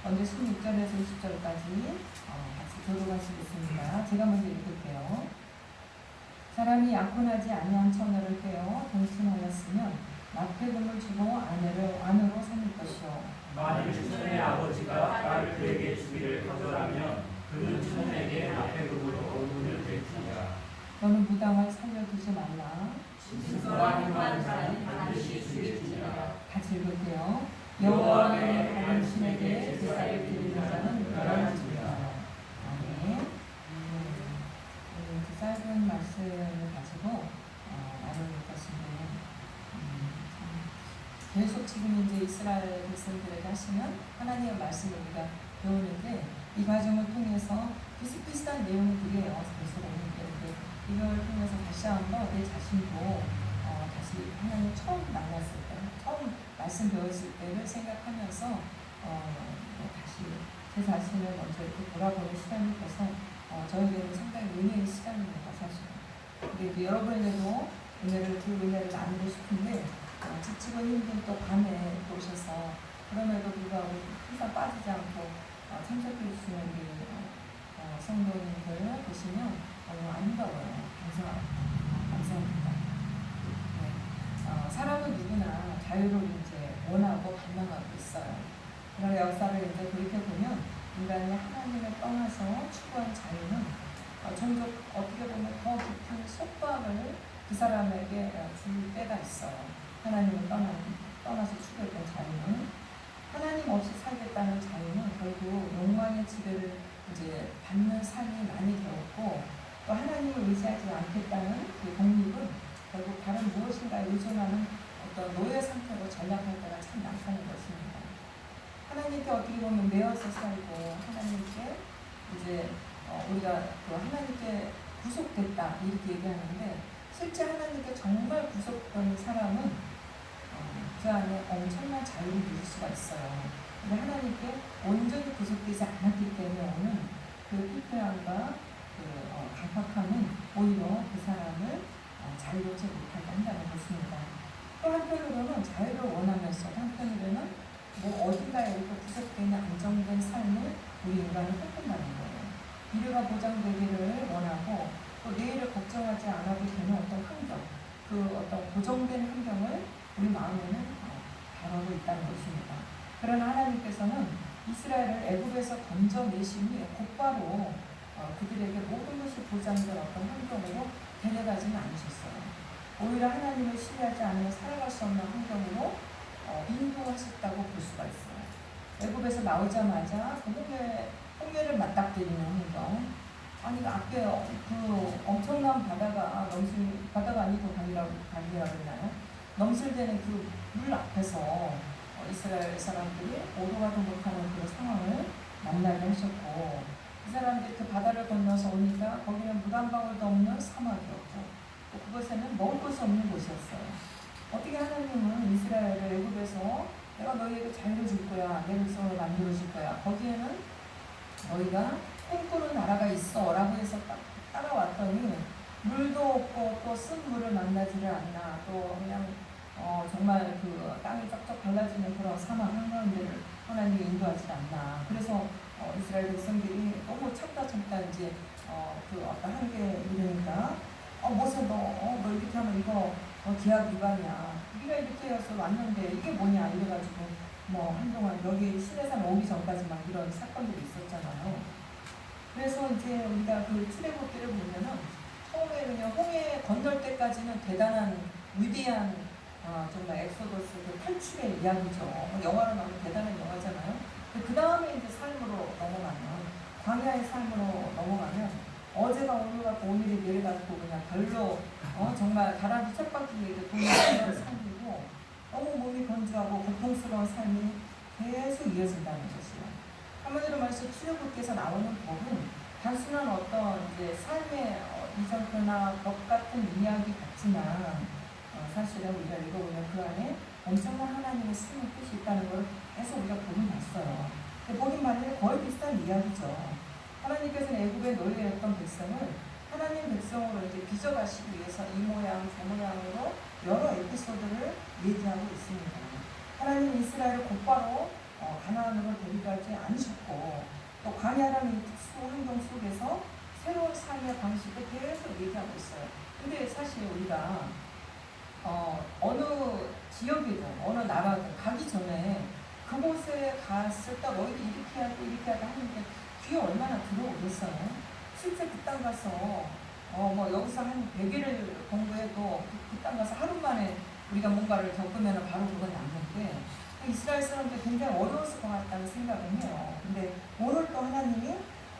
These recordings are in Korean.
먼저 16절에서 20절까지 같이 교독하시겠습니다. 제가 먼저 읽을게요. 사람이 약혼하지 아니한 처녀를 떼어 동침하였으면 납폐금을 주고 아내를 안으로 삼을 것이요. 만일 처녀의 아버지가 딸을 그에게 주기를 거절하면 그는 처녀에게 납폐금으로 돈을 낼지니라. 너는 무당을 살려두지 말라. 진술과 행하는 자는 반드시 죽일지니라. 같이 읽을게요. 여호와의 당신에게 제사를 드리는 자는 멸하지니라. 아멘. 짧은 말씀을 가지고 나눌 것인데 계속 지금 이제 이스라엘 백성들에게 하시는 하나님의 말씀을 우리가 배우는데 이 과정을 통해서 비슷비슷한 내용들이에요. 계속 오는데 이걸 통해서 다시 한번 내 자신도 다시 하나님 처음 만났을 때, 처음 말씀 배웠을 때를 생각하면서 다시 제 자신을 먼저 이렇게 돌아보는 시간이 돼서 저에게는 상당히 은혜의 시간입니다, 사실. 근데 여러분에게도 그 은혜를 나누고 싶은데 지치고 힘든 또 밤에 또 오셔서 그럼에도 불구하고 항상 빠지지 않고 참석해 주시는 우리 성도님들 보시면 너무 아름다워요. 감사합니다. 네. 사람은 누구나 자유를 이제 원하고 갈망하고 있어요. 그러나 역사를 이제 돌이켜보면 인간이 하나님을 떠나서 추구한 자유는 종종 어떻게 보면 더 깊은 속박을 그 사람에게 줄 때가 있어요. 하나님을 떠나서 추구했던 자유는 하나님 없이 살겠다는 자유는 결국 욕망의 지배를 이제 받는 삶이 많이 되었고 또 하나님을 의지하지 않겠다는 그 독립은 결국 다른 무엇인가에 의존하는 어떤 노예 상태로 전락할 때가 참 많다는 것입니다. 하나님께 어떻게 보면 매어서 살고 하나님께 이제 우리가 그 하나님께 구속됐다 이렇게 얘기하는데 실제 하나님께 정말 구속된 사람은 그 안에 엄청난 자유를 누릴 수가 있어요. 근데 하나님께 온전히 구속되지 않았기 때문에 오는 그 피폐함과 그 강팍함은 오히려 그 사람을 자유롭지 못하게 한다는 것입니다. 또 한편으로는 자유를 원하면서 한편으로는 뭐 어딘가에 이렇게 구속되는 안정된 삶을 우리 인간은 꿈꾼다는 거예요. 미래가 보장되기를 원하고 또 내일을 걱정하지 않아도 되는 어떤 환경, 그 어떤 고정된 환경을 우리 마음에는 바라고 있다는 것입니다. 그러나 하나님께서는 이스라엘을 애굽에서 던져내신 후에 곧바로 그들에게 모든 것이 보장된 어떤 환경으로 데려가지는 않으셨어요. 오히려 하나님을 신뢰하지 않으면 살아갈 수 없는 환경으로 인도하셨다고 볼 수가 있어요. 애굽에서 나오자마자 그 홍해를 맞닥뜨리는 환경. 아니 앞에 그 엄청난 바다가 바다가 아니고 강이라고 했나요? 넘실대는 그 물 앞에서 이스라엘 사람들이 오도가도 못하는 그런 상황을 만나게 하셨고 이 사람들이 그 바다를 건너서 오니까 거기는 물 한 방울도 없는 사막이었고 또 그곳에는 먹을 것이 없는 곳이었어요. 어떻게 하나님은 이스라엘을 애굽에서 내가 너희에게 자유를 줄 거야, 내 백성을 만들어 줄 거야. 거기에는 너희가 꿈꾸는 나라가 있어 라고 해서 따라왔더니 물도 없고 또 쓴 물을 만나지를 않나 또 그냥 정말 그 땅이 쩍쩍 갈라지는 그런 사막 한가운데를 하나님이 인도하지 않나. 그래서 이스라엘 백성들이 너무 참다 이제 그 어떤 한계에 이르니까 모세 너 이렇게 하면 이거 계약 위반이야. 우리가 이렇게 해서 왔는데 이게 뭐냐 이래가지고 뭐 한동안 여기 시내산 오기 전까지 막 이런 사건들이 있었잖아요. 그래서 이제 우리가 그 출애굽기를 보면은 처음에 그냥 홍해 건널 때까지는 대단한 위대한 정말 엑소더스 그 탈출의 이야기죠. 영화로 나오면 대단한 영화잖아요. 그 다음에 이제 삶으로 넘어가면 광야의 삶으로 넘어가면 어제가 오늘 같고 오늘이 내일 같고 그냥 별로 정말 다람쥐 쳇바퀴에 도는 삶이고 너무 몸이 건조하고 고통스러운 삶이 계속 이어진다는 것이요. 한마디로 말해서 출애굽기에서 나오는 법은 단순한 어떤 이제 삶의 이전표나 법 같은 이야기 같지만 사실은 우리가 읽어보면 그 안에 엄청난 하나님의 숨은 뜻이 있다는 걸 계속 우리가 보긴 봤어요. 보긴 봤는데 거의 비슷한 이야기죠. 하나님께서는 애굽의 노예였던 백성을 하나님 백성으로 이제 빚어가시기 위해서 이 모양 저 모양으로 여러 에피소드를 얘기하고 있습니다. 하나님 이스라엘을 곧바로 가나안 가나안으로 데려가지 않으셨고 또 광야라는 이 특수 환경 속에서 새로운 삶의 방식을 계속 얘기하고 있어요. 근데 사실 우리가 어느 지역이든 어느 나라든 가기 전에 그곳에 갔을 때 너희들 이렇게 하고 이렇게 하고 하는데 귀에 얼마나 들어오겠어요? 실제 그 땅 가서 뭐 여기서 한 100일을 공부해도 그 땅 가서 하루 만에 우리가 뭔가를 겪으면 바로 그건 남는데 이스라엘 사람들 굉장히 어려웠을 것 같다는 생각을 해요. 근데 오늘 또 하나님이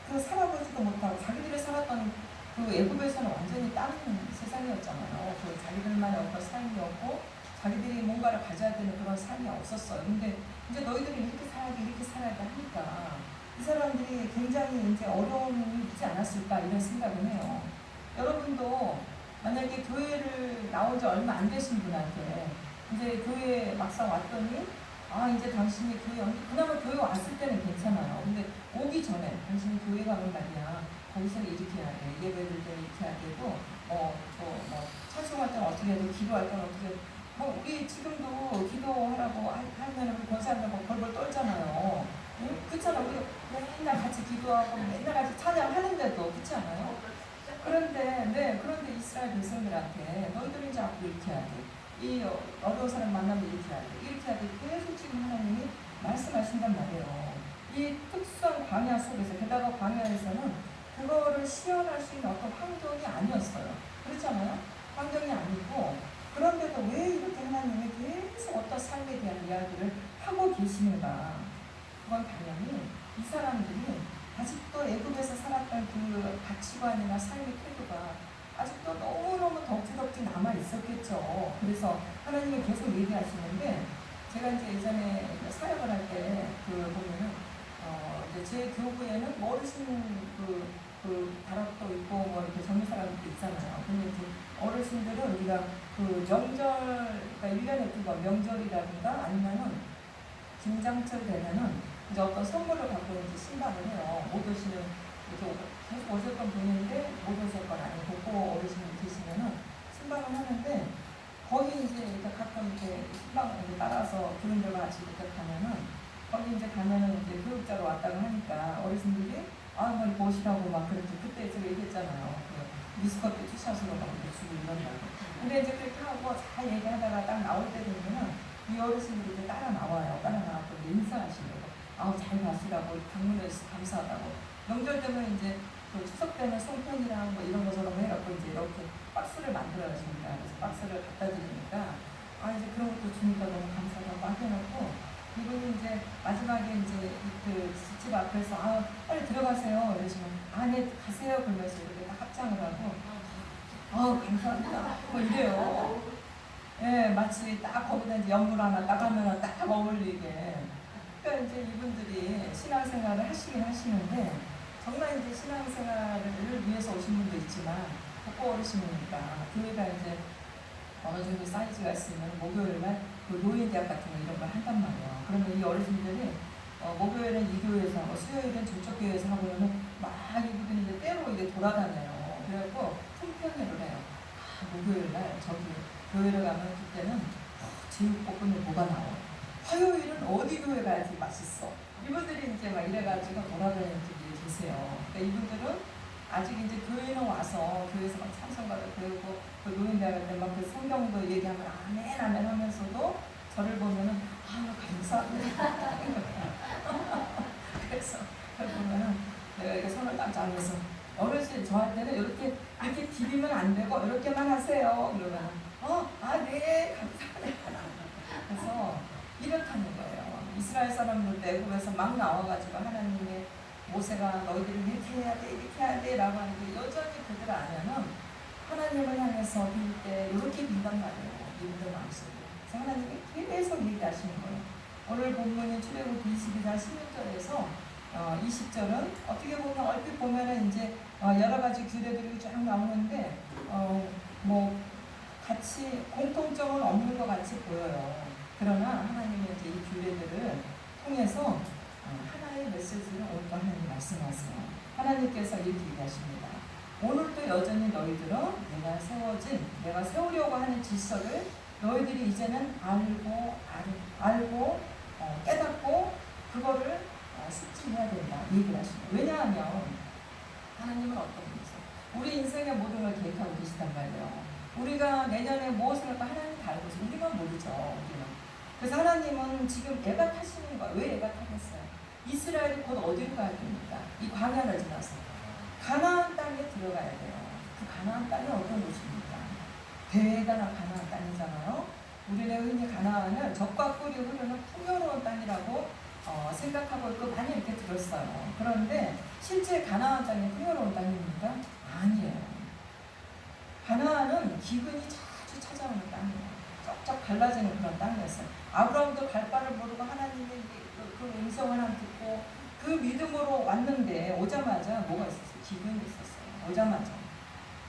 그 살아보지도 못하고 자기들이 살았던 그 애굽에서는 완전히 다른 세상이었잖아요. 그 자기들만의 어떤 삶이었고 자기들이 뭔가를 가져야 되는 그런 삶이 없었어요. 근데 이제 너희들이 이렇게 살아야 돼 이렇게 살아야 돼 하니까 이 사람들이 굉장히 이제 어려움이 있지 않았을까 이런 생각을 해요. 여러분도 만약에 교회를 나온 지 얼마 안 되신 분한테 이제 교회에 막상 왔더니 이제 당신이 교회 그나마 교회 왔을 때는 괜찮아요. 근데 오기 전에 당신이 교회 가면 말이야 거기서는 이렇게 해야 돼 예배를 때는 이렇게 해야 되고 찬송할 때는 어떻게 해야 돼 기도할 때는 어떻게 해야 돼 우리 지금도 기도하라고 하면 우리 권사님들 벌벌 떨잖아요. 응? 그렇잖아. 우리 맨날 같이 기도하고 맨날 같이 찬양하는데도 그렇지 않아요? 그런데 이스라엘 백성들한테 너희들이 이제 앞으로 이렇게 해야 돼. 이 어려운 사람 만나면 이렇게 해야 돼. 이렇게 해야 돼. 계속 지금 하나님이 말씀하신단 말이에요. 이 특수한 광야 속에서 게다가 광야에서는 그거를 시연할 수 있는 어떤 환경이 아니었어요. 그렇잖아요? 환경이 아니고 그런데도 왜 이렇게 하나님이 계속 어떤 삶에 대한 이야기를 하고 계시는가? 그건 당연히 이 사람들이 아직도 애굽에서 살았던 그 가치관이나 삶의 태도가 아직도 너무너무 덕지덕지 남아 있었겠죠. 그래서 하나님이 계속 얘기하시는데 제가 이제 예전에 사역을 할 때 보면은 이제 제 교구에는 어르신 다락도 있고 뭐 이렇게 젊은 사람들도 있잖아요. 근데 이제 어르신들은 우리가 그 명절, 그러니까 1년에 두 번 명절이라든가 아니면은 김장철 되면은 이제 어떤 선물을 갖고 이제 신방을 해요. 못 오시는 계속 오셨던 분인데 못 오셨거나 아니면 독고 어르신이 계시면은 신방을 하는데 거기 이제 이렇게 가끔 이렇게 신방을 따라서 교인들과 같이 이렇게 가면은 거기 이제 가면은 이제 교육자로 왔다고 하니까 어르신들이 뭐 이렇게 오시라고 막 그랬죠. 그때 제가 얘기했잖아요. 그 미스커트 투샷으로 막 이렇게 주고 이런다고. 근데 이제 그렇게 하고 잘 얘기하다가 딱 나올 때 되면은 이 어르신들이 이제 따라 나와요. 따라 나와서 인사하시려고. 잘 가시라고 방문해서 감사하다고. 명절 되면 이제 그 추석 때는 송편이랑 뭐 이런 것처럼 해갖고 이제 이렇게 박스를 만들어 주니까 그래서 박스를 갖다 드리니까 이제 그런 것도 주니까 너무 감사하다고 막 해놓고 이분이 이제 마지막에 이제 그 집 앞에서 빨리 들어가세요. 이러시면 네 가세요. 그러면서 이렇게 딱 합장을 하고 감사합니다. 뭐 이래요. 예, 마치 딱 거기다 이제 연물 하나 딱 하면 딱 어울리게. 그러니까 이제 이분들이 신앙생활을 하시긴 하시는데 정말 이제 신앙생활을 위해서 오신 분도 있지만 독고 어르신이니까 교회가 이제 어느 정도 사이즈가 있으면 목요일날 그 노인대학 같은 거 이런 걸 한단 말이에요. 그러면 이 어르신들이 목요일은 이 교회에서 하고 수요일은 저쪽 교회에서 하고는 막 이분들이 이제 때로 이제 돌아다녀요. 그래갖고 총평회를 해요. 목요일날 저기 교회를 가면 그때는 제육볶음에 뭐가 나와. 화요일은 어디 교회 가야지 맛있어. 이분들이 이제 막 이래가지고 돌아다니는 분들이 계세요. 그러니까 이분들은 아직 이제 교회는 와서 교회에서 막 찬송가도 배우고 그 노인대학 때 막 그 성경도 얘기하면 아멘 하면서도 저를 보면은 감사합니다. 그래서 그걸 보면은 내가 이렇게 손을 딱 잡으면서 어르신 저한테는 이렇게 디비면 안 되고 이렇게만 하세요. 그러면 네 감사합니다. 그래서 이렇다는 거예요. 이스라엘 사람들 애굽에서 막 나와가지고 하나님의 모세가 너희들이 이렇게 해야 돼 라고 하는데 여전히 그들 안에는 하나님을 향해서 빌 때 이렇게 빈단 말이에요. 이분들 마음속에. 그래서 하나님이 계속 얘기하시는 거예요. 오늘 본문인 출애굽 22장 16절에서 20절은 어떻게 보면 얼핏 보면은 이제 여러 가지 규례들이 쫙 나오는데 뭐 같이 공통점은 없는 것 같이 보여요. 그러나 하나님의 이제 이 규례들을 통해서 하나의 메시지를 오늘 하나님 말씀하세요. 하나님께서 이렇게 얘기하십니다. 오늘도 여전히 너희들은 내가 세우려고 하는 질서를 너희들이 이제는 알고 깨닫고 그걸 그거를 습진해야 된다 이 얘기를 하십니다. 왜냐하면 하나님은 어떤 분이세요? 우리 인생의 모든 걸 계획하고 계시단 말이에요. 우리가 내년에 무엇을 할까 하나님 다 알고 있어요. 우리만 모르죠. 우리는. 그래서 하나님은 지금 애가타시는 거예요. 왜 애가타겠어요? 이스라엘이 곧 어디로 가야 됩니까? 이 광야를 지나서 가나안 땅에 들어가야 돼요. 그 가나안 땅이 어떤 곳입니까? 대단한 가나안 땅이잖아요. 우리는 흔히 가나안을 젖과 꿀이 흐르는 풍요로운 땅이라고 생각하고 있고 많이 이렇게 들었어요. 그런데 실제 가나안 땅이 풍요로운 땅입니까? 아니에요. 가나안은 기근이 자주 찾아오는 땅이에요. 쩍쩍 갈라지는 그런 땅이었어요. 아브라함도 갈 바를 모르고 하나님의 그 음성을 한 듣고 그 믿음으로 왔는데 오자마자 뭐가 있었어요? 기근이 있었어요. 오자마자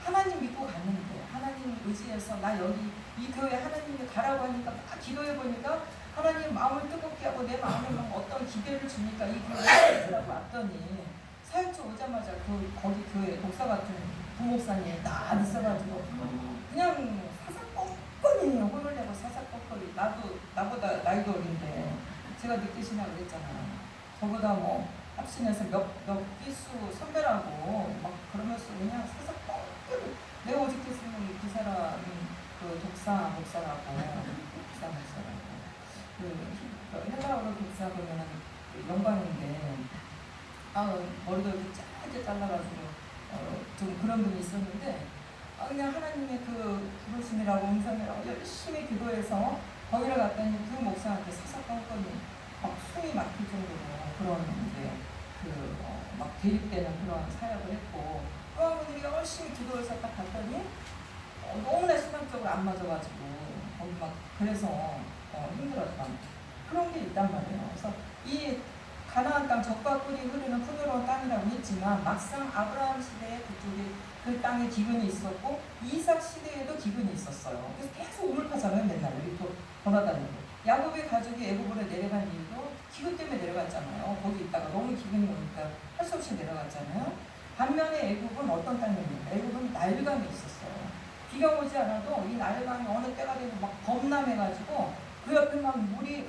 하나님 믿고 갔는데 하나님 의지해서 나 여기 이 교회 하나님이 가라고 하니까 막 기도해 보니까 하나님 마음을 뜨겁게 하고 내 마음에 막 어떤 기대를 주니까 이 교회에 가라고 왔더니 사역자 오자마자 거기 교회 독사 같은 부목사님이 딱 있어가지고 그냥 사사건건이 혼을 내고 사사건건이 나보다 나이도 어린데 제가 느끼시나 그랬잖아요. 저보다 뭐 합신해서 몇 기수 선배라고 막 그러면서 그냥 사사건건이 내가 오직했으면 그 사람이 그 독사 목사라고 그 헬라어로 독사 보면은 영광인데 머리도 이렇게 짧게 잘라가지고 좀 그런 분이 있었는데 그냥 하나님의 그 부르심이라고 음성이라고 열심히 기도해서 거기를 갔더니 그 목사한테 사사건건이 막 숨이 막힐 정도로 그런 이제 막 대립되는 그런 사역을 했고 그 분들이 열심히 기도해서 딱 갔더니 너무나 신앙적으로 안 맞아가지고 거기 막 그래서 힘들었던 그런 게 있단 말이에요. 그래서 이 가나안 땅 젖과 꿀이 흐르는 풍요로운 땅이라고 했지만 막상 아브라함 시대에 그쪽에 그 땅에 기근이 있었고 이삭 시대에도 기근이 있었어요. 그래서 계속 우물파잖아요. 맨날 우리 또 돌아다니고 야곱의 가족이 애굽으로 내려간 이유도 기근 때문에 내려갔잖아요. 거기 있다가 너무 기근이 오니까 할 수 없이 내려갔잖아요. 반면에 애굽은 어떤 땅입니까? 애굽은 나일강이 있었어요. 비가 오지 않아도 이 나일강이 어느 때가 되고 막 범람해가지고 그 옆에 막 강물이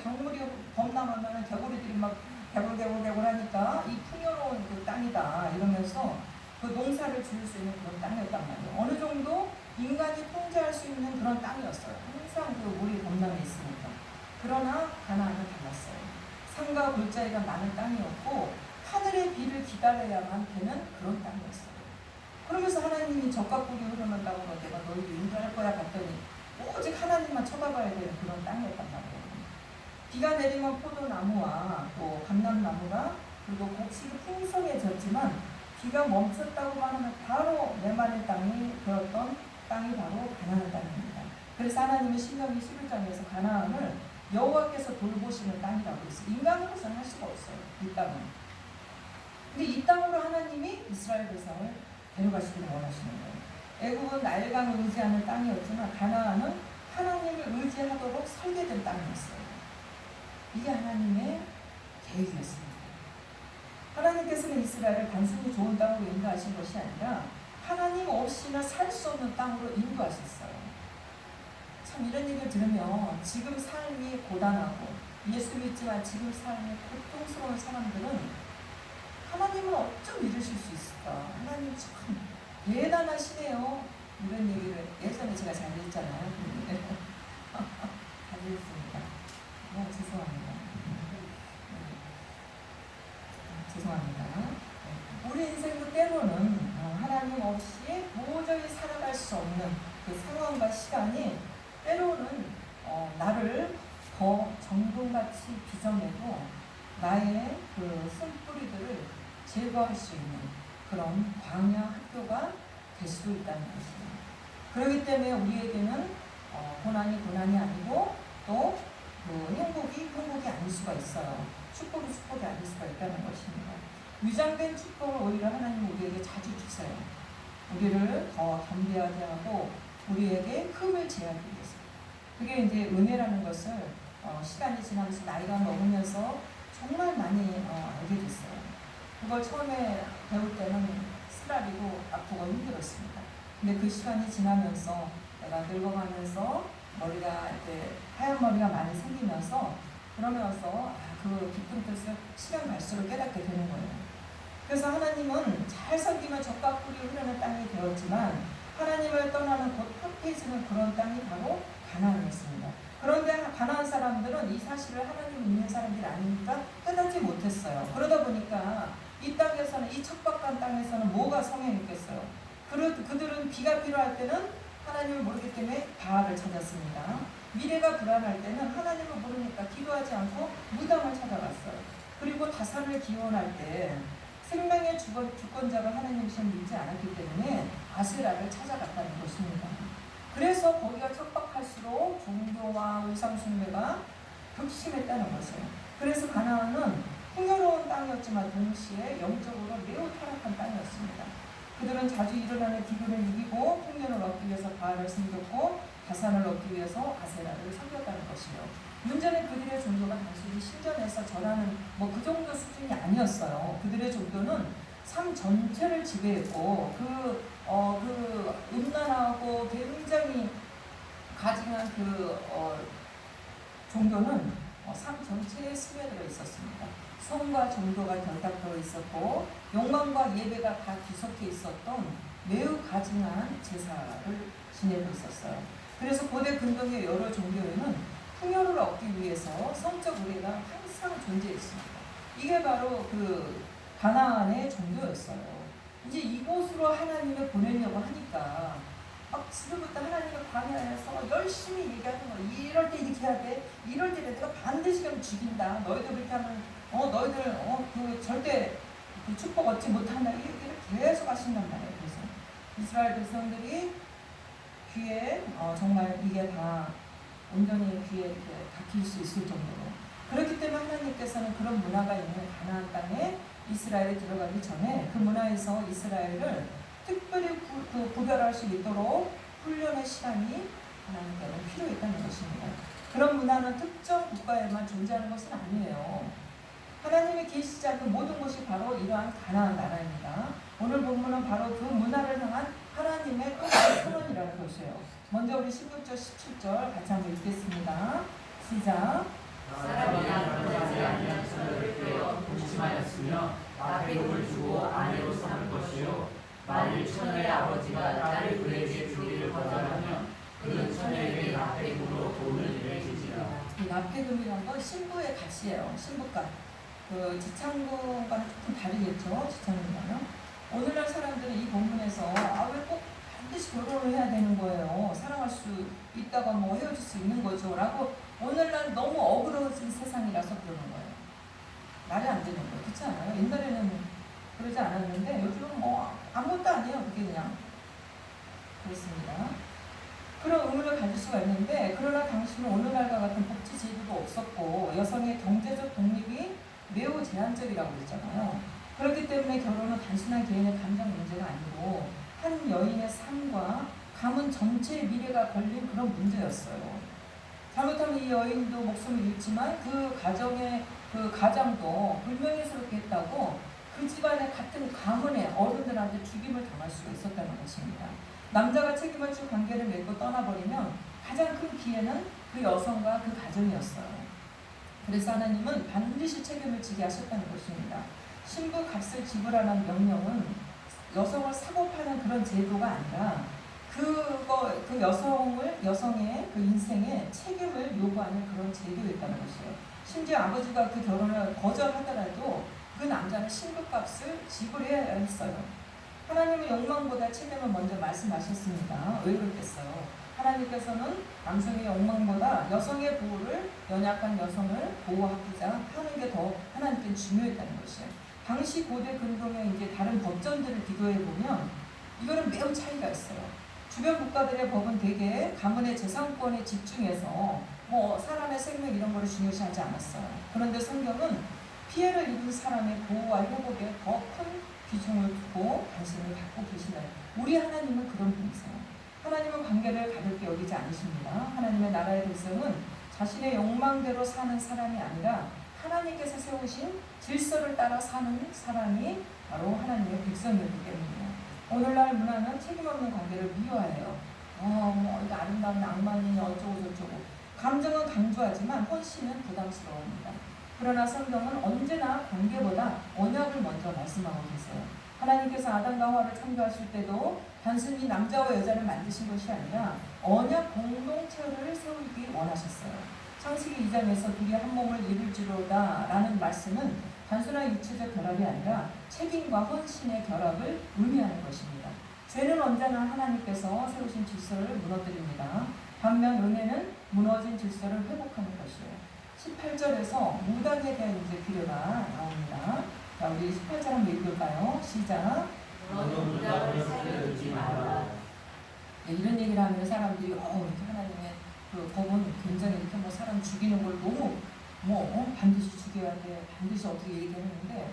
범람하면 개구리들이 막 개굴개굴 하니까 이 풍요로운 그 땅이다 이러면서 그 농사를 지을 수 있는 그런 땅이었단 말이에요. 어느 정도 인간이 통제할 수 있는 그런 땅이었어요. 항상 그 물이 범람해 있으니까. 그러나 가나안은 달랐어요. 산과 골짜기가 많은 땅이었고 하늘의 비를 기다려야만 되는 그런 땅이었어요. 그러면서 하나님이 젖과 꿀이 흐르는다고 내가 너희를 인도할 거야 봤더니 오직 하나님만 쳐다봐야 되는 그런 땅이었단 말이에요. 비가 내리면 포도나무와 또 감람나무가 그리고 곡식이 풍성해졌지만 비가 멈췄다고만 하면 바로 메마른 땅이 되었던 땅이 바로 가나안 땅입니다. 그래서 하나님의 신명기 11장에서 가나안을 여호와께서 돌보시는 땅이라고 했어요. 인간으로서는 할 수가 없어요. 이 땅은. 근데 이 땅으로 하나님이 이스라엘 백성을 데려가시기를 원하시는 거예요. 애굽은 나일강을 의지하는 땅이었지만 가나안은 하나님을 의지하도록 설계된 땅이었어요. 이게 하나님의 계획이었습니다. 하나님께서는 이스라엘을 단순히 좋은 땅으로 인도하신 것이 아니라 하나님 없이는 살 수 없는 땅으로 인도하셨어요. 참 이런 얘기를 들으면 지금 삶이 고단하고 예수 믿지만 지금 삶이 고통스러운 사람들은 하나님은 어쩜 믿으실 수 있을까? 하나님 참 대단하시네요. 이런 얘기를 예전에 제가 잘 했잖아요. 잘 했습니다. 죄송합니다. 죄송합니다. 우리 인생도 때로는 하나님 없이 도저히 살아갈 수 없는 그 상황과 시간이 때로는 나를 더 정금같이 빚어내고 나의 그 쓴뿌리들을 제거할 수 있는 그런 광야 학교가 될 수도 있다는 것입니다. 그렇기 때문에 우리에게는 고난이 아니고 또 그 행복이 아닐 수가 있어요. 축복이 아닐 수가 있다는 것입니다. 위장된 축복을 오히려 하나님 우리에게 자주 주세요. 우리를 더 겸비하게 하고 우리에게 흠을 제하기 위해서. 그게 이제 은혜라는 것을 시간이 지나면서 나이가 먹으면서 정말 많이 알게 됐어요. 그걸 처음에 배울 때는 쓰라리고 아프고 힘들었습니다. 근데 그 시간이 지나면서 내가 늙어가면서 머리가 이렇게 하얀 머리가 많이 생기면서 그러면서 그 깊은 뜻을 시간 갈수록 깨닫게 되는 거예요. 그래서 하나님은 잘 섬기면 젖과 꿀이 흐르는 땅이 되었지만 하나님을 떠나는 곧 황폐해지는 그런 땅이 바로 가나안이었습니다. 그런데 가나안 사람들은 이 사실을 하나님 믿는 사람들이 아니니까 깨닫지 못했어요. 그러다 보니까 이 땅에서는, 이 척박한 땅에서는 뭐가 성행했겠어요? 그들은 비가 필요할 때는 하나님을 모르기 때문에 바알을 찾았습니다. 미래가 불안할 때는 하나님을 모르니까 기도하지 않고 무당을 찾아갔어요. 그리고 다산을 기원할 때 생명의 주권자가 하나님이신 믿지 않았기 때문에 아세라를 찾아갔다는 것입니다. 그래서 거기가 척박할수록 종교와 우상숭배가 극심했다는 것이에요. 그래서 가나안은 풍요로운 땅이었지만 동시에 영적으로 매우 타락한 땅이었습니다. 그들은 자주 일어나는 기근을 이기고 풍년을 얻기 위해서 바알을 섬겼고 다산을 얻기 위해서 아세라를 섬겼다는 것이요. 문제는 그들의 종교가 단순히 신전에서 절하는 그 정도 수준이 아니었어요. 그들의 종교는 삶 전체를 지배했고 음란하고 굉장히 가증한 종교는 삶 전체에 스며들어 있었습니다. 성과 종교가 결탁되어 있었고 욕망과 예배가 다 뒤섞여 있었던 매우 가증한 제사를 지내고 있었어요. 그래서 고대 근동의 여러 종교에는 풍요를 얻기 위해서 성적 의례가 항상 존재했습니다. 이게 바로 그 가나안의 종교였어요. 이제 이곳으로 하나님을 보내려고 하니까 지금부터 하나님의 광야에서 열심히 얘기하는 거예요. 이럴 때 이렇게 해야 돼. 이럴 때 내가 반드시 그럼 죽인다. 너희들 그렇게 하면 너희들 절대 그 축복 얻지 못한다. 이렇게 계속 하신단 말이에요. 그래서 이스라엘 백성들이 귀에 정말 이게 다 온전히 귀에 이렇게 박힐 수 있을 정도로. 그렇기 때문에 하나님께서는 그런 문화가 있는 가나안 땅에 이스라엘이 들어가기 전에 그 문화에서 이스라엘을 특별히 구별할 수 있도록 훈련의 시간이 하나님께는 필요했다는 것입니다. 그런 문화는 특정 국가에만 존재하는 것은 아니에요. 하나님이 계시지 않는 모든 곳이 바로 이러한 가나안 나라입니다. 오늘 본문은 바로 그 문화를 향한 하나님의 선언이라는 것이에요. 먼저 우리 16절, 17절 같이 한번 읽겠습니다. 시작. 사람이 남자지 아니한 처녀를 꿰어 동침하였으며 나페국을 주고 아내로 삼을 것이요 만일 처녀의 아버지가 딸을 그에게 주기를 거절하면 그는 처녀에게 나페국으로 돈을 내지지라. 이 나페금이란 건 신부의 값이에요. 신부값. 그 지창금과는 조금 다르겠죠. 지창금과는. 오늘날 사람들은 이 본문에서 왜 꼭 반드시 결혼을 해야 되는 거예요. 사랑할 수 있다가 헤어질 수 있는 거죠. 라고 오늘날 너무 어그러진 세상이라서 그러는 거예요. 말이 안 되는 거예요. 그렇지 않아요? 옛날에는 그러지 않았는데 요즘은 아무것도 아니에요. 그게 그냥 그렇습니다. 그런 의문을 가질 수가 있는데 그러나 당시는 오늘날과 같은 복지 제도도 없었고 여성의 경제적 독립이 매우 제한적이라고 했잖아요. 그렇기 때문에 결혼은 단순한 개인의 감정 문제가 아니고 한 여인의 삶과 가문 전체의 미래가 걸린 그런 문제였어요. 잘못하면 이 여인도 목숨을 잃지만 그 가장도 불명예스럽게 했다고 그 집안의 같은 가문의 어른들한테 죽임을 당할 수가 있었다는 것입니다. 남자가 책임을 질 관계를 맺고 떠나버리면 가장 큰 피해는 그 여성과 그 가정이었어요. 그래서 하나님은 반드시 책임을 지게 하셨다는 것입니다. 신부 값을 지불하라는 명령은 여성을 사고 파는 그런 제도가 아니라 그 여성의 그 인생에 책임을 요구하는 그런 제도였다는 것이에요. 심지어 아버지가 그 결혼을 거절하더라도 그 남자는 신부값을 지불해야 했어요. 하나님의 욕망보다 책임을 먼저 말씀하셨습니다. 왜 그렇겠어요? 하나님께서는 남성의 욕망보다 여성의 보호를, 연약한 여성을 보호하고자 하는 게 더 하나님께 중요했다는 것이에요. 당시 고대 근동의 이제 다른 법전들을 비교해 보면 이거는 매우 차이가 있어요. 주변 국가들의 법은 대개 가문의 재산권에 집중해서 사람의 생명 이런 거를 중요시하지 않았어요. 그런데 성경은 피해를 입은 사람의 보호와 회복에 더 큰 비중을 두고 관심을 갖고 계시나요? 우리 하나님은 그런 분이세요. 하나님은 관계를 가볍게 여기지 않으십니다. 하나님의 나라의 백성은 자신의 욕망대로 사는 사람이 아니라 하나님께서 세우신 질서를 따라 사는 사람이 바로 하나님의 백성이기 때문이에요. 오늘날 문화는 책임 없는 관계를 미화해요. 이거 아름다운 낭만이니 어쩌고 저쩌고. 감정은 강조하지만 헌신은 부담스러워합니다. 그러나 성경은 언제나 관계보다 언약을 먼저 말씀하고 계세요. 하나님께서 아담과 하와를 창조하실 때도 단순히 남자와 여자를 만드신 것이 아니라 언약 공동체를 세우기 원하셨어요. 창세기 2장에서 둘이 한 몸을 이룰지로다 라는 말씀은 단순한 육체적 결합이 아니라 책임과 헌신의 결합을 의미하는 것입니다. 죄는 언제나 하나님께서 세우신 질서를 무너뜨립니다. 반면 은혜는 무너진 질서를 회복하는 것이에요. 18절에서 무당에 대한 이제 비례가 나옵니다. 자, 우리 18절 한번 읽을까요? 시작. 너는 무당을 살려두지 말라. 네, 이런 얘기를 하면 사람들이 이렇게 하나님의 그 법은 굉장히 이렇게 뭐 사람 죽이는 걸 너무 반드시 죽여야 돼, 반드시 어떻게 얘기하는데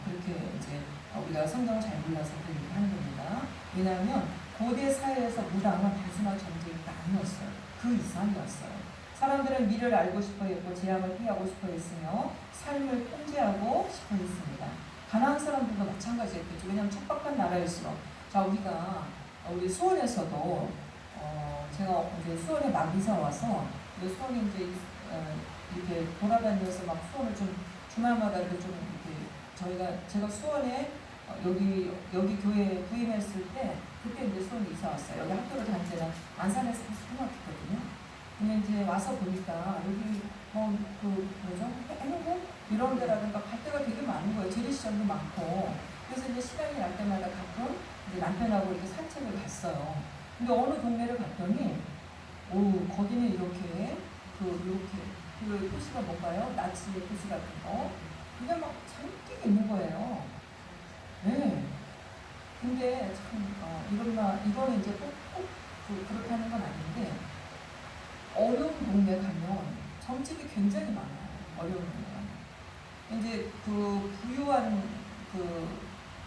그렇게 이제 우리가 성경을 잘 몰라서 그렇게 하는 겁니다. 왜냐하면 고대 사회에서 무당은 단순한 전쟁이 아니었어요. 그 이상이었어요. 사람들은 미래를 알고 싶어 했고 재앙을 피하고 싶어 했으며 삶을 통제하고 싶어 했습니다. 가나안 사람들도 마찬가지였겠죠. 왜냐하면 척박한 나라일수록 자 우리 수원에서도 제가 이제 수원에 막 이사 와서 수원에 이제 이렇게 돌아다니면서 막 수원을 좀 주말마다 이렇게 좀 이렇게 제가 수원에 여기 교회에 부임했을 때 그때 이제 수원에 이사 왔어요. 여기 학교를 다닐 때는 안산에서 초등학교거든요. 근데 이제 와서 보니까 여기 해운대 이런 데라든가 갈 데가 되게 많은 거예요. 재래시장도 많고. 그래서 이제 시간이 날 때마다 가끔 이제 남편하고 이렇게 산책을 갔어요. 근데 어느 동네를 갔더니 거기는 이렇게 그 표시가 뭔가요? 나치의 표시 같은 거. 그게 막 잔뜩 있는 거예요. 네. 근데 참 이거는 이제 꼭 그렇다는 건 아닌데 어려운 동네 가면 점집이 굉장히 많아요. 어려운 동네 가면. 이제 그 부유한 그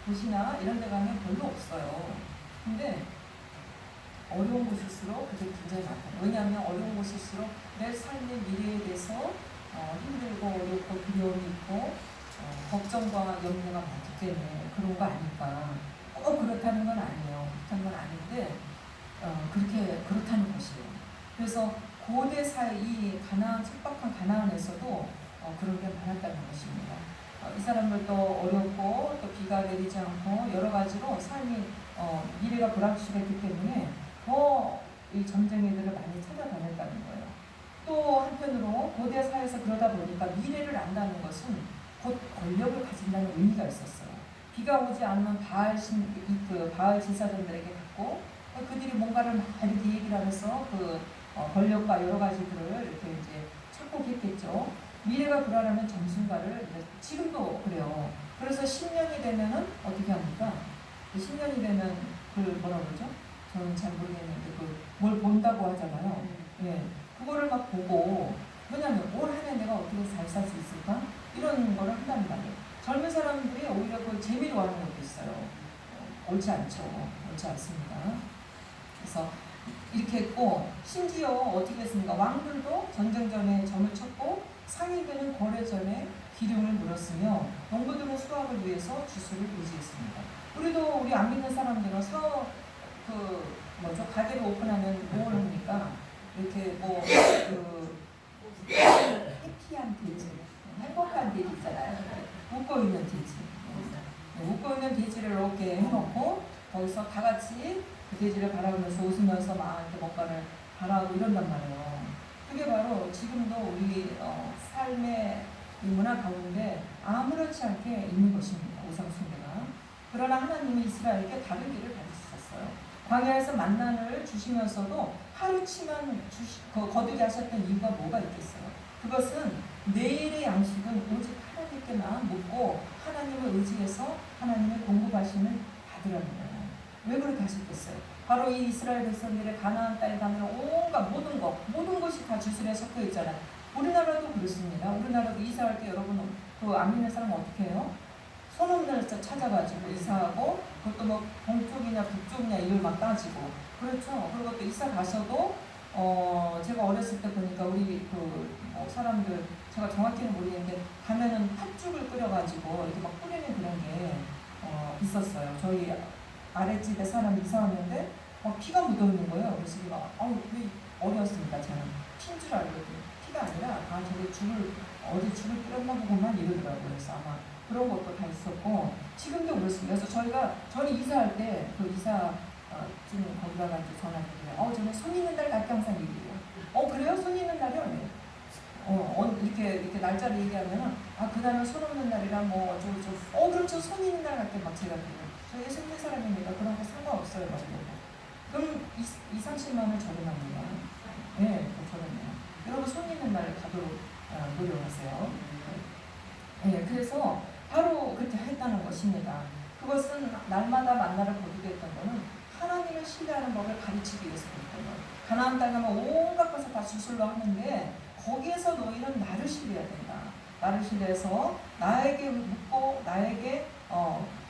도시나 이런 데 가면 별로 없어요. 근데 어려운 곳일수록 그게 굉장히 많아요. 왜냐하면 어려운 곳일수록 내 삶의 미래에 대해서 힘들고 어렵고 두려움이 있고 걱정과 염려가 많기 때문에 그런 거 아닐까. 그렇다는 건 아니에요. 그렇다는 건 아닌데 그렇다는 것이에요. 그래서 고대 사회 이 척박한 가나안에서도 그런 게 많았다는 것입니다. 이 사람들도 어렵고 또 비가 내리지 않고 여러 가지로 삶이 미래가 불확실했기 때문에 더 이 전쟁애들을 많이 찾아다녔다는 거예요. 또 한편으로 고대 사회에서 그러다 보니까 미래를 안다는 것은 곧 권력을 가진다는 의미가 있었어요. 비가 오지 않으면 바알 제사장들에게 갔고 그들이 뭔가를 막 이렇게 얘기를 하면서 권력과 여러 가지들을 이렇게 이제 착복했겠죠. 미래가 불안하면 점순가를 지금도 그래요. 그래서 10년이 되면은 어떻게 합니까? 10년이 되면 뭐라 그러죠? 저는 잘 모르겠는데 뭘 본다고 하잖아요. 예, 그거를 막 보고 왜냐면 올 한 해 내가 어떻게 잘 살 수 있을까? 이런 거를 한단 말이에요. 젊은 사람들이 오히려 그 재미로 하는 것도 있어요. 옳지 않죠. 옳지 않습니다. 그래서 이렇게 했고 심지어 어떻게 했습니까? 왕들도 전쟁 전에 점을 쳤고 상인들은 거래 전에 기름을 물었으며 농부들은 수확을 위해서 주수를 의지했습니다. 우리 안 믿는 사람들은 가게를 오픈하면 뭘 합니까? 이렇게 해피한 돼지, 행복한 돼지 있잖아요. 웃고 있는 돼지. 웃고 있는 돼지를 이렇게 해놓고 거기서 다 같이 그 돼지를 바라보면서 웃으면서 막 이렇게 뭔가를 바라고 이런단 말이에요. 그게 바로 지금도 우리 삶의 이 문화 가운데 아무렇지 않게 있는 것입니다. 우상숭배가. 그러나 하나님은 이스라엘에게 다른 길을 가르치셨어요. 광야에서 만나를 주시면서도 하루치만 거두게 하셨던 이유가 뭐가 있겠어요? 그것은 내일의 양식은 오직 하나님께만 묻고 하나님을 의지해서 하나님의 공급하심을 받으라는 거예요. 왜 그렇게 하셨겠어요? 바로 이 이스라엘 백성들의 가나안 땅에 가면 온갖 모든 것이 다 주술에 섞여 있잖아요. 우리나라도 그렇습니다. 우리나라도 이사할 때 여러분 안 믿는 사람은 어떻게 해요? 손 없는 데서 찾아가지고 이사하고 그것도 뭐 동쪽이냐 북쪽이냐 이걸 막 따지고 그렇죠. 그리고 또 이사 가서도 제가 어렸을 때 보니까 우리 사람들 제가 정확히는 모르겠는데 가면은 팥죽을 끓여가지고 이렇게 막 뿌리는 그런 게 있었어요. 저희 아랫집에 사람이 이사 왔는데 피가 묻어 있는 거예요. 그래서 왜 어려웠습니다. 저는 핀 줄 알거든요. 피가 아니라 저게 어디 죽을 뿌렸나 보고만 이러더라고요. 그래서 아마 그런 것도 다 있었고 지금도 그렇습니다. 그래서 저는 이사할 때 그 이사 좀 거기다가 이제 전화드리면 저는 손 있는 날 낮게 항상 얘기해요. 그래요? 손 있는 날이요? 네. 이렇게 날짜를 얘기하면은 그날은 손 없는 날이라 뭐 그럼 저 손 있는 날 갈게 막 제가 그래요. 저 예수 믿는 사람입니다. 그런 거 상관없어요. 막 이러고. 그럼 30만 원 저렴합니다. 네, 저렴해요. 여러분 손 있는 날 가도록 노력하세요. 네, 그래서 바로 그렇게 했다는 것입니다. 그것은 날마다 만나를 거두게 했던 것은 하나님을 신뢰하는 법을 가르치기 위해서 그랬던 거예요. 가나안 땅에 가면 온갖 것을 다 주술로 하는데 거기에서 너희는 나를 신뢰해야 된다. 나를 신뢰해서 나에게 묻고 나에게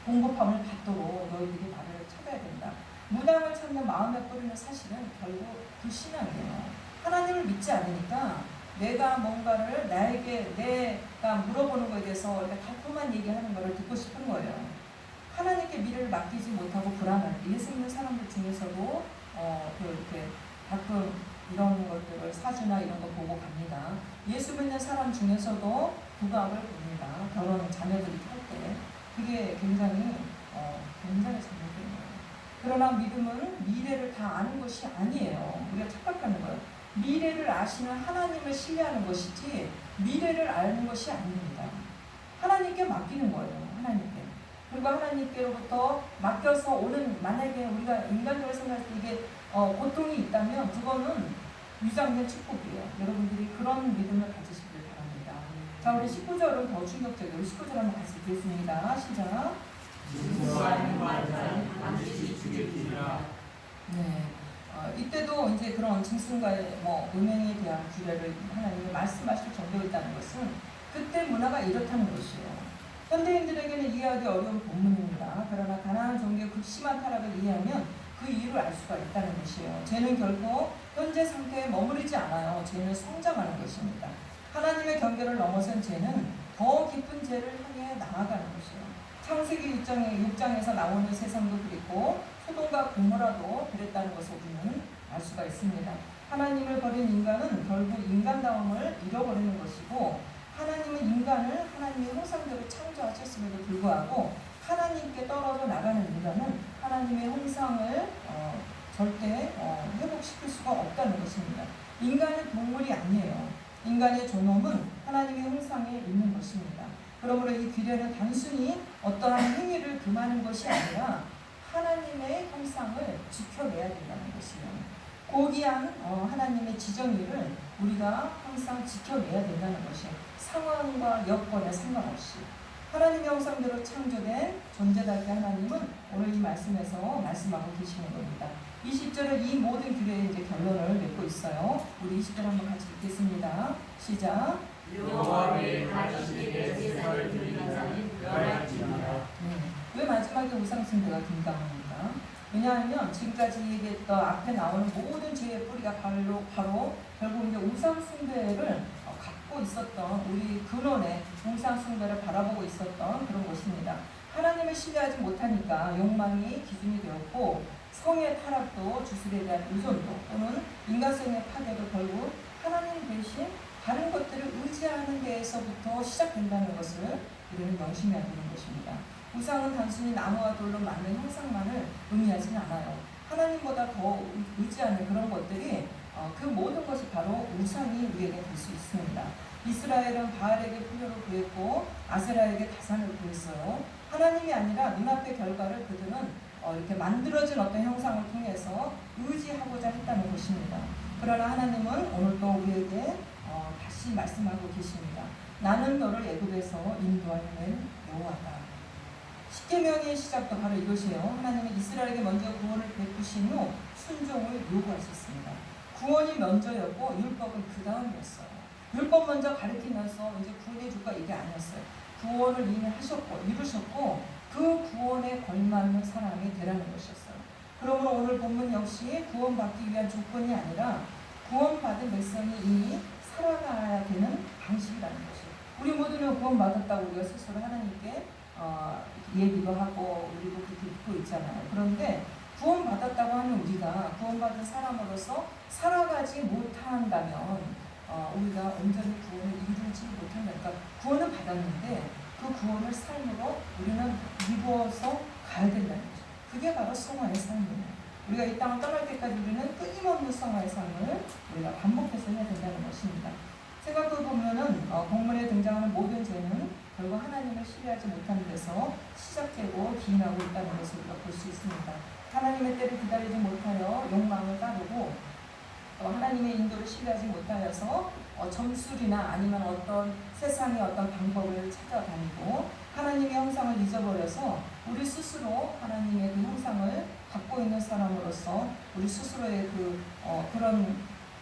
공급함을 받도록 너희들이 나를 찾아야 된다. 무당을 찾는 마음의 뿌리는 사실은 결국 그 신앙이에요. 하나님을 믿지 않으니까 내가 뭔가를 내가 물어보는 것에 대해서 이렇게 달콤한 얘기하는 것을 듣고 싶은 거예요. 하나님께 미래를 맡기지 못하고 불안할 때 예수 믿는 사람들 중에서도 이렇게 가끔 이런 것들을 사주나 이런 거 보고 갑니다. 예수 믿는 사람 중에서도 부각을 봅니다. 결혼 자녀들이 할 때 그게 굉장히 잘못된 거예요. 그러나 믿음은 미래를 다 아는 것이 아니에요. 우리가 착각하는 거예요. 미래를 아시는 하나님을 신뢰하는 것이지 미래를 아는 것이 아닙니다. 하나님께 맡기는 거예요. 하나님께. 그리고 하나님께로부터 맡겨서 오는 만약에 우리가 인간적으로 생각할 때 이게 고통이 있다면 그거는 유장된 축복이에요. 여러분들이 그런 믿음을 가지시길 바랍니다. 자, 우리 19절은 더 충격적이에요. 19절 한번 같이 읽겠습니다. 시작. 반드시 죽일지니라. 네. 이때도 이제 그런 짐승과의 음행에 대한 규례를 하나님이 말씀하실 정도에 있다는 것은 그때 문화가 이렇다는 것이에요. 현대인들에게는 이해하기 어려운 본문입니다. 그러나 가나안 종교의 극심한 타락을 이해하면 그 이유를 알 수가 있다는 것이에요. 죄는 결코 현재 상태에 머무르지 않아요. 죄는 성장하는 것입니다. 하나님의 경계를 넘어선 죄는 더 깊은 죄를 향해 나아가는 것이에요. 창세기 6장에서 나오는 세상도 그랬고 소돔과 고모라도 그랬다는 것을 우리는 알 수가 있습니다. 하나님을 버린 인간은 결국 인간다움을 잃어버리는 것이고 하나님은 인간을 하나님의 형상대로 창조하셨음에도 불구하고 하나님께 떨어져 나가는 인간은 하나님의 형상을 절대 회복시킬 수가 없다는 것입니다. 인간은 동물이 아니에요. 인간의 존엄은 하나님의 형상에 있는 것입니다. 그러므로 이 규례는 단순히 어떠한 행위를 금하는 것이 아니라 하나님의 형상을 지켜내야 된다는 것이에요. 고귀한 하나님의 지정의를 우리가 항상 지켜내야 된다는 것이에요. 상황과 여건에 상관없이 하나님의 형상대로 창조된 존재답게 하나님은 오늘 이 말씀에서 말씀하고 계시는 겁니다. 20절은 이 모든 규례의 이제 결론을 맺고 있어요. 우리 20절 한번 같이 읽겠습니다. 시작. 여호와의 가시에게 제사를 드리는 자는 멸할지니라. 왜 마지막에 우상숭배가 등장합니까? 왜냐하면 지금까지 얘기했던 앞에 나오는 모든 죄의 뿌리가 바로 결국 이제 우상숭배를 갖고 있었던 우리 근원의 우상숭배를 바라보고 있었던 그런 것입니다. 하나님을 신뢰하지 못하니까 욕망이 기준이 되었고 성의 타락도 주술에 대한 의존도 또는 인간성의 파괴도 결국 하나님 대신 다른 것들을 의지하는 데에서부터 시작된다는 것을 우리는 명심해야 되는 것입니다. 우상은 단순히 나무와 돌로 만든 형상만을 의미하지는 않아요. 하나님보다 더 의지하는 그런 것들이 그 모든 것이 바로 우상이 우리에게 될 수 있습니다. 이스라엘은 바알에게 풍요를 구했고 아세라에게 다산을 구했어요. 하나님이 아니라 눈앞의 결과를 그들은 이렇게 만들어진 어떤 형상을 통해서 의지하고자 했다는 것입니다. 그러나 하나님은 오늘도 우리에게 다시 말씀하고 계십니다. 나는 너를 애굽에서 인도하는 여호와다. 십계명의 시작도 바로 이것이에요. 하나님은 이스라엘에게 먼저 구원을 베푸신 후 순종을 요구하셨습니다. 구원이 먼저였고 율법은 그 다음이었어요. 율법 먼저 가르치면서 이제 구원해 줄까 이게 아니었어요. 구원을 이미 하셨고 이루셨고 그 구원에 걸맞는 사람이 되라는 것이었어요. 그러므로 오늘 본문 역시 구원받기 위한 조건이 아니라 구원받은 백성이 이미 살아가야 되는 방식이라는 것이에요. 우리 모두는 구원받았다고 우리가 스스로 하나님께 얘기도 하고 우리도 그렇게 믿고 있잖아요. 그런데 구원받았다고 하는 우리가 구원받은 사람으로서 살아가지 못한다면 우리가 온전히 구원을 이루지 못한다. 그러니까 구원을 받았는데 그 구원을 삶으로 우리는 이루어서 가야 된다는 거죠. 그게 바로 성화의 삶이에요. 우리가 이 땅을 떠날 때까지 우리는 끊임없는 성화의 삶을 우리가 반복해서 해야 된다는 것입니다. 생각해보면은 본문에 등장하는 모든 죄는 결국 하나님을 신뢰하지 못하는 데서 시작되고 기인하고 있다는 것을 우리가 볼 수 있습니다. 하나님의 때를 기다리지 못하여 욕망을 따르고 또 하나님의 인도를 신뢰하지 못하여서 점술이나 아니면 어떤 세상의 어떤 방법을 찾아다니고 하나님의 형상을 잊어버려서 우리 스스로 하나님의 그 형상을 갖고 있는 사람으로서 우리 스스로의 그런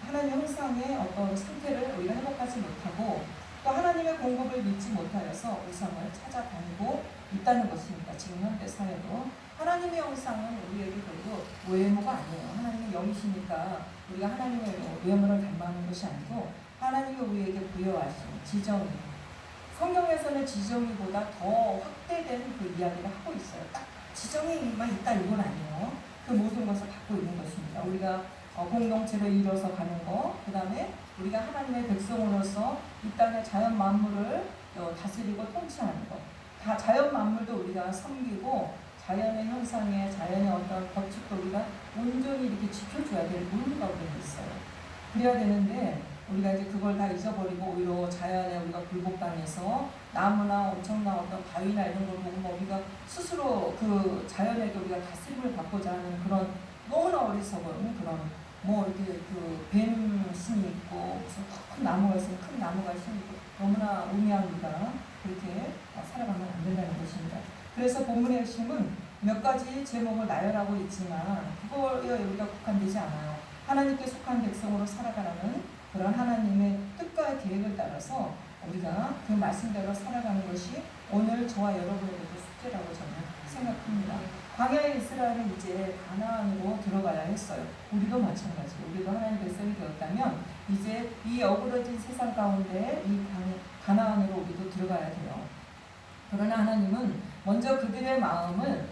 하나님 형상의 어떤 상태를 우리가 회복하지 못하고 또 하나님의 공급을 믿지 못하여서 우상을 찾아다니고 있다는 것입니다. 지금 현대 사회도 하나님의 형상은 우리에게 결국 외모가 아니에요. 하나님의 영이시니까 우리가 하나님의 외모를 닮아가는 것이 아니고 하나님이 우리에게 부여하신 지정이, 성경에서는 지정이보다 더 확대된 그 이야기를 하고 있어요. 딱 지정이만 있다 이건 아니에요. 그 모든 것을 갖고 있는 것입니다. 우리가 공동체로 이루어서 가는 거, 그 다음에 우리가 하나님의 백성으로서 이 땅의 자연 만물을 다스리고 통치하는 것, 다 자연 만물도 우리가 섬기고 자연의 현상에 자연의 어떤 법칙도 우리가 온전히 이렇게 지켜줘야 될 의무가 우리는 있어요. 그래야 되는데 우리가 이제 그걸 다 잊어버리고 오히려 자연에 우리가 굴복당해서 나무나 엄청난 어떤 바위나 이런 걸 보고 우리가 스스로 그 자연에게 우리가 다스림을 받고자 하는 그런 너무나 어리석은 그런 이렇게 그 뱀신이 있고 무슨 큰 나무가 있으면 큰 나무가 신이 있고 너무나 우매합니다. 그렇게 살아가면 안 된다는 것입니다. 그래서 본문의 핵심은 몇 가지 제목을 나열하고 있지만 그거에 우리가 국한되지 않아요. 하나님께 속한 백성으로 살아가라는 그런 하나님의 뜻과 계획을 따라서 우리가 그 말씀대로 살아가는 것이 오늘 저와 여러분에게도 숙제라고 저는 생각합니다. 광야의 이스라엘은 이제 가나안으로 들어가야 했어요. 우리도 마찬가지로 우리도 하나님의 백성이 되었다면 이제 이 어그러진 세상 가운데 이 가나안으로 우리도 들어가야 돼요. 그러나 하나님은 먼저 그들의 마음을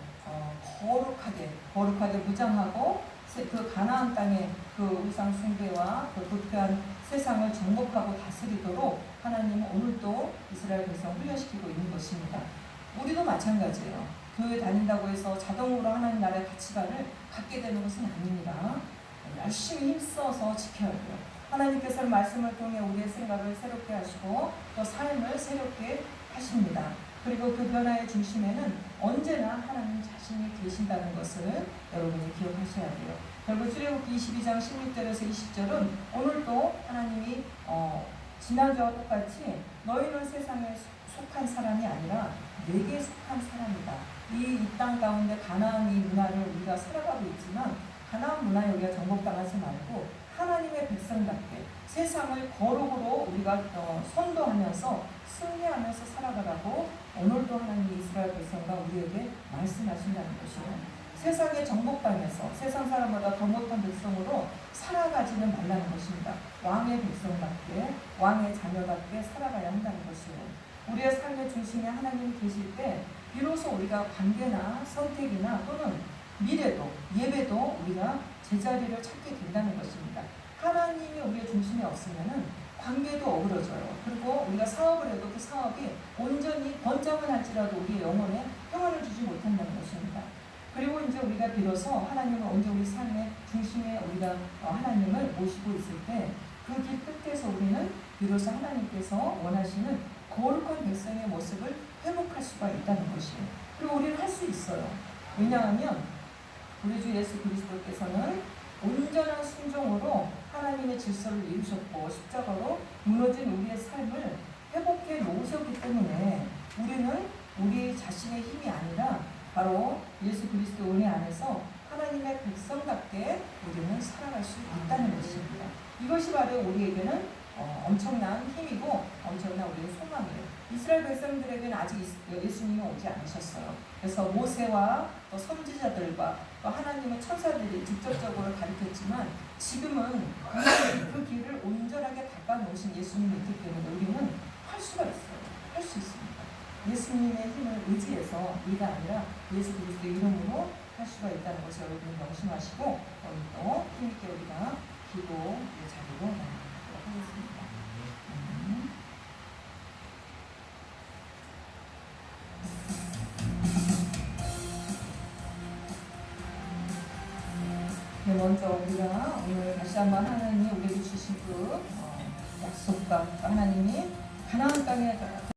거룩하게 무장하고 그 가나안 땅의 그 우상 숭배와 그 부패한 세상을 정복하고 다스리도록 하나님은 오늘도 이스라엘 백성을 훈련시키고 있는 것입니다. 우리도 마찬가지예요. 교회 다닌다고 해서 자동으로 하나님 나라의 가치관을 갖게 되는 것은 아닙니다. 열심히 힘써서 지켜야 돼요. 하나님께서는 말씀을 통해 우리의 생각을 새롭게 하시고 또 삶을 새롭게 하십니다. 그리고 그 변화의 중심에는 언제나 하나님 자신이 계신다는 것을 여러분이 기억하셔야 돼요. 결국 출애굽기 22장 16절에서 20절은 오늘도 하나님이 지난주와 똑같이 너희는 세상에 속한 사람이 아니라 내게 속한 사람이다. 이 땅 가운데 가나안 이 문화를 우리가 살아가고 있지만 가나안 문화에 우리가 정복당하지 말고 하나님의 백성답게 세상을 거룩으로 우리가 선도하면서 승리하면서 살아가라고 오늘도 하나님이 이스라엘 백성과 우리에게 말씀하신다는 것이에요. 세상에 정복당해서 세상 사람보다 더 못한 백성으로 살아가지는 말라는 것입니다. 왕의 백성답게 왕의 자녀답게 살아가야 한다는 것이에요. 우리의 삶의 중심에 하나님이 계실 때 비로소 우리가 관계나 선택이나 또는 미래도 예배도 우리가 제자리를 찾게 된다는 것입니다. 하나님이 우리의 중심에 없으면은 관계도 어그러져요. 그리고 우리가 사업을 해도 그 사업이 온전히 번창을 할지라도 우리의 영혼에 평안을 주지 못한다는 것입니다. 그리고 이제 우리가 비로소 하나님을 언제 우리 삶의 중심에 우리가 하나님을 모시고 있을 때 그 길 끝에서 우리는 비로소 하나님께서 원하시는 거룩한 백성의 모습을 회복할 수가 있다는 것이에요. 그리고 우리는 할 수 있어요. 왜냐하면 우리 주 예수 그리스도께서는 온전한 순종으로 하나님의 질서를 이루셨고 십자가로 무너진 우리의 삶을 회복해 놓으셨기 때문에 우리는 우리 자신의 힘이 아니라 바로 예수 그리스도 은혜 안에서 하나님의 백성답게 우리는 살아갈 수 있다는 것입니다. 이것이 바로 우리에게는 엄청난 힘이고 엄청난 우리의 소망이에요. 이스라엘 백성들에게는 아직 예수님이 오지 않으셨어요. 그래서 모세와 또 선지자들과 또 하나님의 천사들이 직접적으로 가르쳤지만 지금은 그 길을 온전하게 닦아놓으신 예수님이 있기 때문에 우리는 할 수가 있어요. 할 수 있습니다. 예수님의 힘을 의지해서 이가 아니라 예수 그리스도의 이름으로 할 수가 있다는 것을 여러분 명심하시고 오늘도 힘있게 우리가 기도 자리로 나가도록 하겠습니다. 네, 먼저 우리가 오늘 다시 한번 하나님이 우리에게 주신 그 약속과 하나님이 가나안 땅에